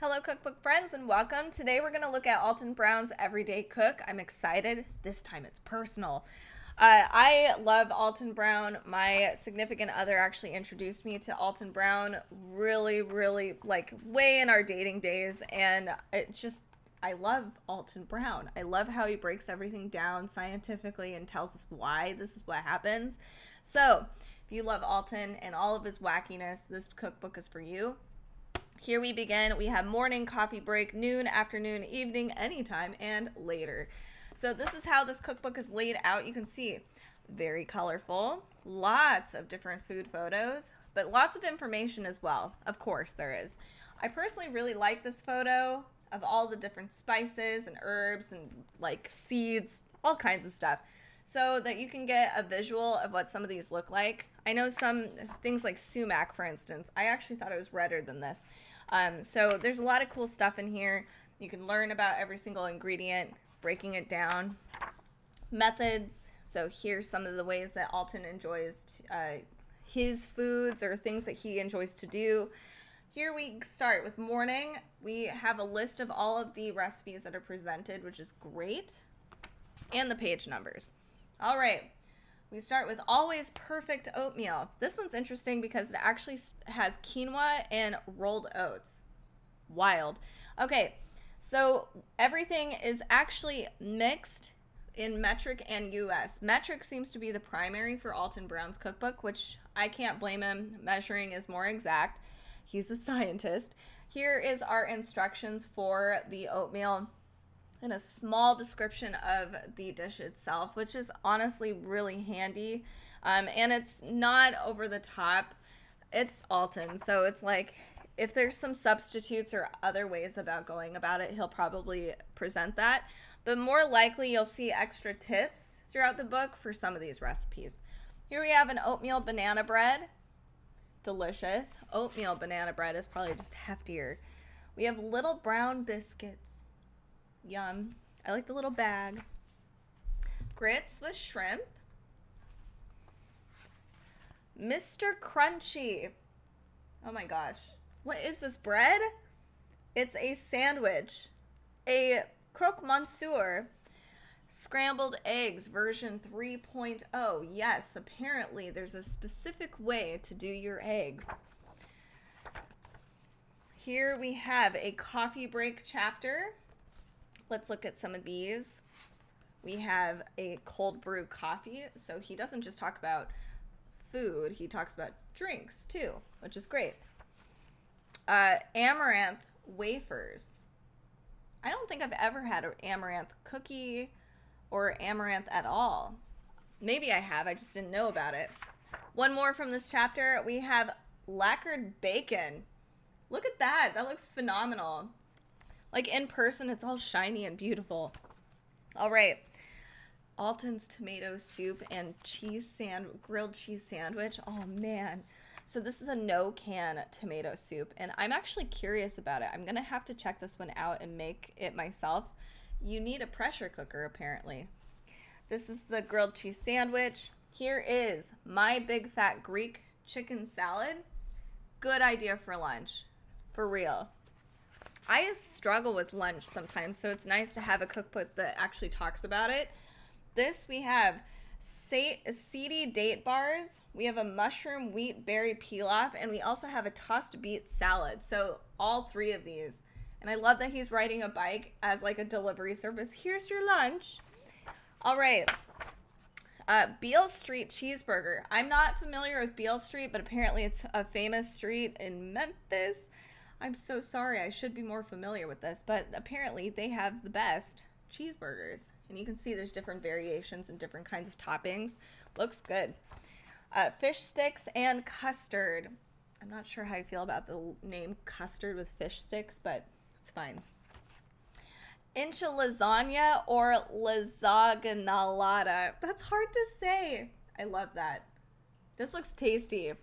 Hello cookbook friends and welcome. Today we're going to look at Alton Brown's Everyday Cook. I'm excited. This time it's personal. I love Alton Brown. My significant other actually introduced me to Alton Brown really like way in our dating days, and I love Alton Brown. I love how he breaks everything down scientifically and tells us why this is what happens. So if you love Alton and all of his wackiness, this cookbook is for you. Here we begin. We have morning, coffee break, noon, afternoon, evening, anytime, and later. So this is how this cookbook is laid out. You can see very colorful, lots of different food photos, but lots of information as well. Of course there is. I personally really like this photo of all the different spices and herbs and like seeds, all kinds of stuff, so that you can get a visual of what some of these look like. I know some things like sumac, for instance, I actually thought it was redder than this. So there's a lot of cool stuff in here. You can learn about every single ingredient, breaking it down. Methods. So here's some of the ways that Alton enjoys his foods or things that he enjoys to do. Here we start with morning. We have a list of all of the recipes that are presented, which is great, and the page numbers. All right, we start with always perfect oatmeal. This one's interesting because it actually has quinoa and rolled oats. Wild. Okay, so everything is actually mixed in metric and US. Metric seems to be the primary for Alton Brown's cookbook, which I can't blame him. Measuring is more exact. He's a scientist. Here is our instructions for the oatmeal and a small description of the dish itself, which is honestly really handy. And it's not over the top. It's Alton, so it's like if there's some substitutes or other ways about going about it, he'll probably present that. But more likely you'll see extra tips throughout the book for some of these recipes. Here we have an oatmeal banana bread. Delicious. Oatmeal banana bread is probably just heftier. We have little brown biscuits. Yum. I like the little bag. Grits with shrimp. Mr. Crunchy. Oh my gosh. What is this bread? It's a sandwich. A croque monsieur. Scrambled eggs version 3.0. Yes, apparently there's a specific way to do your eggs. Here we have a coffee break chapter. Let's look at some of these. We have a cold brew coffee. So he doesn't just talk about food, he talks about drinks too, which is great. Amaranth wafers. I don't think I've ever had an amaranth cookie or amaranth at all. Maybe I have, I just didn't know about it. One more from this chapter. We have lacquered bacon. Look at that. That looks phenomenal. Like in person, it's all shiny and beautiful. All right. Alton's tomato soup and grilled cheese sandwich. Oh man. So this is a no-can tomato soup, and I'm actually curious about it. I'm going to have to check this one out and make it myself. You need a pressure cooker, apparently. This is the grilled cheese sandwich. Here is my big fat Greek chicken salad. Good idea for lunch. For real. I struggle with lunch sometimes, so it's nice to have a cookbook that actually talks about it. This we have seedy date bars. We have a mushroom wheat berry pilaf, and we also have a tossed beet salad. So all three of these. And I love that he's riding a bike as like a delivery service. Here's your lunch. All right. Beale Street cheeseburger. I'm not familiar with Beale Street, but apparently it's a famous street in Memphis. I'm so sorry. I should be more familiar with this, but apparently they have the best cheeseburgers. And you can see there's different variations and different kinds of toppings. Looks good. Fish sticks and custard. I'm not sure how I feel about the name custard with fish sticks, but it's fine. Incha lasagna or lasagna. That's hard to say. I love that. This looks tasty.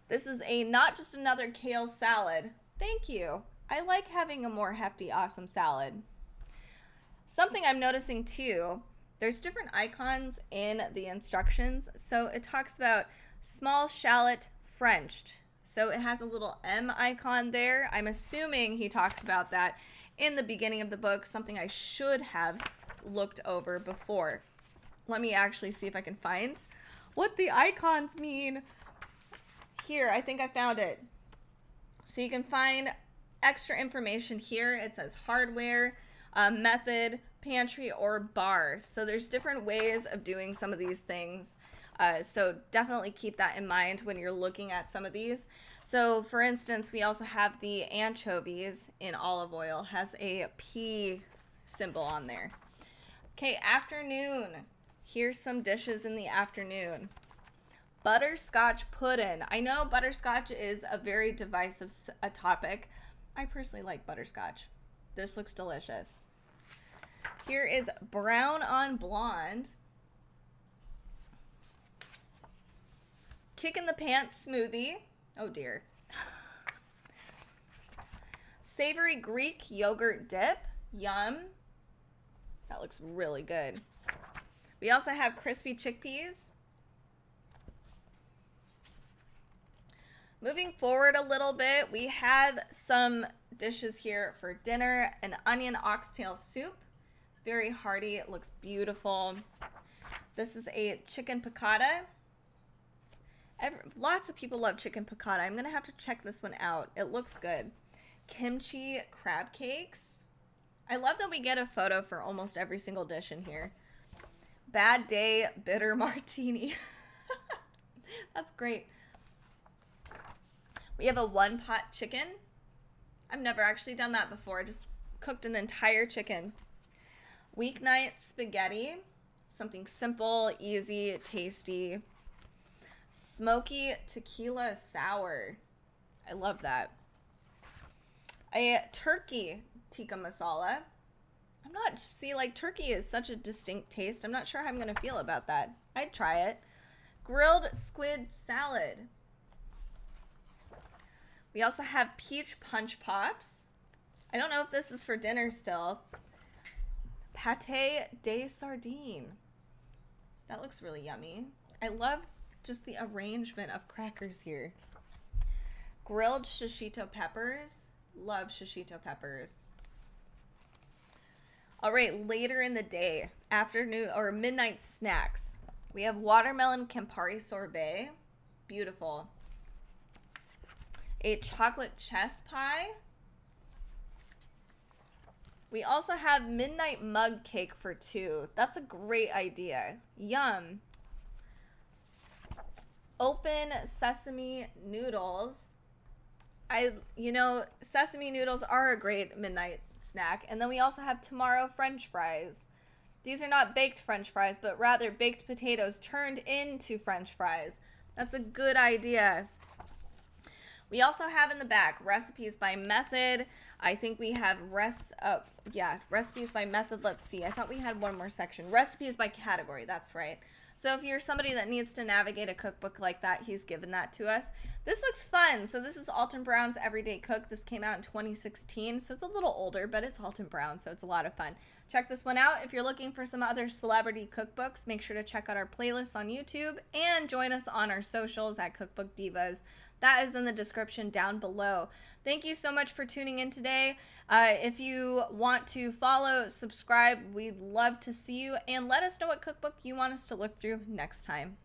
This is not just another kale salad. Thank you. I like having a more hefty, awesome salad. Something I'm noticing too, there's different icons in the instructions. So it talks about small shallot Frenched. So it has a little M icon there. I'm assuming he talks about that in the beginning of the book, something I should have looked over before. Let me actually see if I can find what the icons mean. Here, I think I found it. So you can find extra information here. It says hardware, method, pantry, or bar. So there's different ways of doing some of these things. So definitely keep that in mind when you're looking at some of these. So for instance, we also have the anchovies in olive oil, has a P symbol on there. Okay, afternoon. Here's some dishes in the afternoon. Butterscotch pudding. I know butterscotch is a very divisive topic. I personally like butterscotch. This looks delicious. Here is brown on blonde. Kick in the pants smoothie. Oh dear. Savory Greek yogurt dip. Yum. That looks really good. We also have crispy chickpeas. Moving forward a little bit, we have some dishes here for dinner. An onion oxtail soup. Very hearty. It looks beautiful. This is a chicken piccata. Lots of people love chicken piccata. I'm going to have to check this one out. It looks good. Kimchi crab cakes. I love that we get a photo for almost every single dish in here. Bad day bitter martini. That's great. We have a one-pot chicken. I've never actually done that before. I just cooked an entire chicken. Weeknight spaghetti. Something simple, easy, tasty. Smoky tequila sour. I love that. A turkey tikka masala. Like turkey is such a distinct taste. I'm not sure how I'm going to feel about that. I'd try it. Grilled squid salad. We also have peach punch pops. I don't know if this is for dinner still. Pâté de sardine. That looks really yummy. I love just the arrangement of crackers here. Grilled shishito peppers. Love shishito peppers. All right, later in the day, afternoon or midnight snacks. We have watermelon Campari sorbet. Beautiful. A chocolate chess pie. We also have midnight mug cake for two. That's a great idea. Yum. Open sesame noodles. Sesame noodles are a great midnight snack. And then we also have tomorrow French fries. These are not baked French fries, but rather baked potatoes turned into French fries. That's a good idea. We also have in the back recipes by method. I think we have recipes by method. Let's see. I thought we had one more section. Recipes by category. That's right. So if you're somebody that needs to navigate a cookbook like that, he's given that to us. This looks fun. So this is Alton Brown's Everyday Cook. This came out in 2016, so it's a little older, but it's Alton Brown, so it's a lot of fun. Check this one out. If you're looking for some other celebrity cookbooks, make sure to check out our playlists on YouTube and join us on our socials at Cookbook Divas. That is in the description down below. Thank you so much for tuning in today. If you want to follow, subscribe, we'd love to see you. And let us know what cookbook you want us to look through next time.